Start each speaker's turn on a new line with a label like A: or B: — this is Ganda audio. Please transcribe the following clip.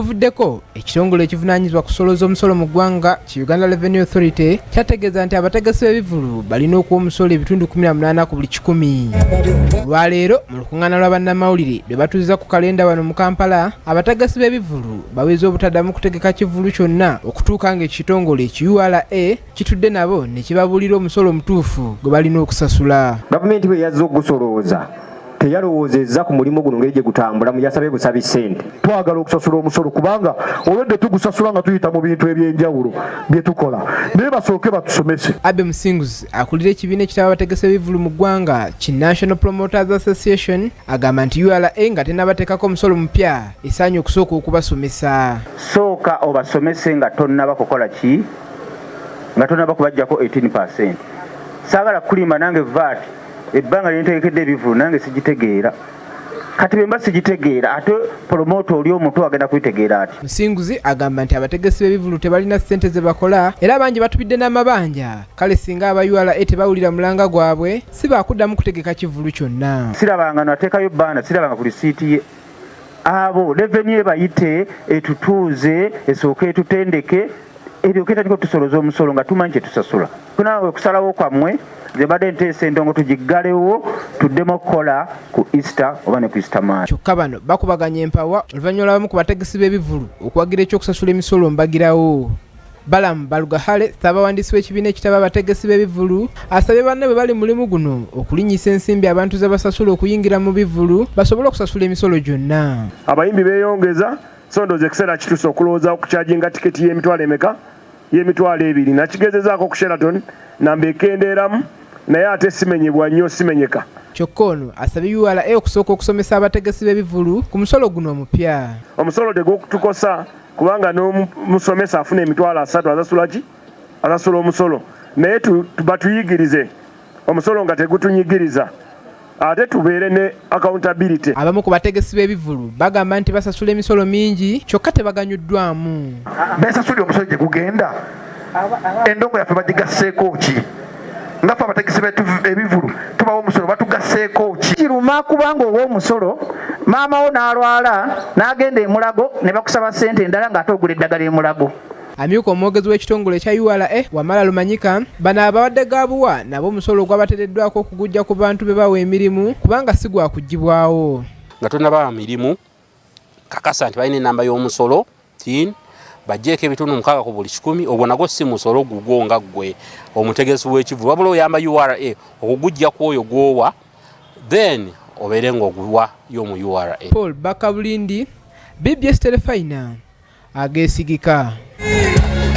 A: Ekivuddeko ekitongole ekivunaanyibwa kusolooza omusolo mu ggwanga ki Uganda Revenue Authority kyategeeza nti abategesi b'ebivvulu balina okuwa omusolo ebitundu 18 ku buli 100. Olwaleero mu lukungaana lwa Bannamawulire lwe batuuzizza ku kalenda wano mu Kampala, abategesi b'ebivvulu baweze obutaddamu kutegeka kivvulu kyonna okutuuka ng'ekitongole URA kitudde nabo ne kibabuulira omusolo omutuufu gwe balina okusasula.
B: Gavumenti bwe yazze ogusolooza teyalowoozezza ku mulimu guno ngeri gye gutambula mu yasabe busabi ssente.
C: Twagala okusasula omusolo kubanga olwedde tugusasula nga tuyita mu bintu eby'enjawulo bye tukola, naye basooke batusomese.
A: Abe Musinguzi akulira ekibiina ekitaba abategesi b'ebivvulu mu ggwanga ki National Promoters Association agamba nti URA nga tennabateekako omusolo mupya esaanye okusooka okubasomesa.
D: Sooka obasomese nga tonnaba kukola ki? Nga tonnaba kubaggyako 18%. Saagala kulimba nange VAT ebbanga lyentegekedde ebivvulu nange sigitegeera. Kati bwe mba sigitegeera ate promoter oli omuto agenda kubitegeera ati.
A: Musinguzi agamba nti abategesi b'ebivvulu tebalina ssente ze bakola era bangi batubidde n'amabanja, kale singa aba URA tebawulira mulanga gwabwe si baakuddamu kutegeka kivvulu kyonna.
D: Sirabanga nateekayo bbaana, sirabanga ku lisiiti ye. Abo revenue bayite etutuuze esooke etutendeke eryoke tatiko tusolooza omusolo nga tumanyi kye tusasula. Tunaawe okusalawo kwammwe ze badde nteesa endongo tugiggalewo tuddemu okukola ku Easter oba ne ku Easter Month.
A: Kyokka bano bakubaganya empawa oluvannyuma lw'abamu ku bategesi b'ebivvulu okuwagira ekyokusasula emisolo mbagirawo. Balamu Balugahale ssaabawandiisi w'ekibiina ekitaba abategesi b'ebivvulu asabye banne bwe bali mulimu guno okulinnyisa ensimbi abantu ze basasula okuyingira mu bivvulu basobole okusasula emisolo gyonna.
C: Abayimbi beeyongeza so ndowooza ekiseera kituuse okulowooza okukyajinga tiketi y'emitwalo emeka? Y'emitwalo 2. Nakigezezaako ku Sheraton namba ekendeeramu naye ate simenyebwa nnyo, simenyeka.
A: Kyokka ono asabye URA okusooka okusomesa abategesi b'ebivvulu ku musolo guno omupya.
C: Omusolo tegw'okutukosa kubanga n'omusomesa afuna emitwalo 3 asasula ki? Asasula omusolo. Naye batuyigirize omusolo nga tegutunyigiriza. Ate tubeere ne accountability.
A: Abamu ku bategesi b'ebivvulu bagamba nti basasula emisolo mingi kyokka tebaganyuddwamu.
C: Besasula omusolo gye gugenda endongo yaffe bagigasseeko ki? Nga ffe abategesi b'ebivvulu tubawa omusolo batugasseeko ki?
E: Kiruma kubanga ow'omusolo maama wo n'alwala n'agenda emulago ne bakusaba ssente endala ng'ate ogula eddagala emulago.
A: Amyuka omwogezi w'ekitongole ekya URA Wamala Lumanyika bano abawadde gaabuwa nabo omusolo ogwabateereddwako okugujja ku bantu be bawa emirimu kubanga si gwakuggyibwawo.
F: Nga tonnaba mirimu kakasa nti balina ennamba y'omusolo tin bajjeeko ebitundu 6 ku buli 100 obwo nagwo si musolo gugwo nga ggwe omutegesi w'ekivvulu wabula oyamba URA okugujja ku oyo gw'owa then obeere ng'oguwa y'omu URA.
A: Paul Bakabulindi, BBS Terefayina ageesigika.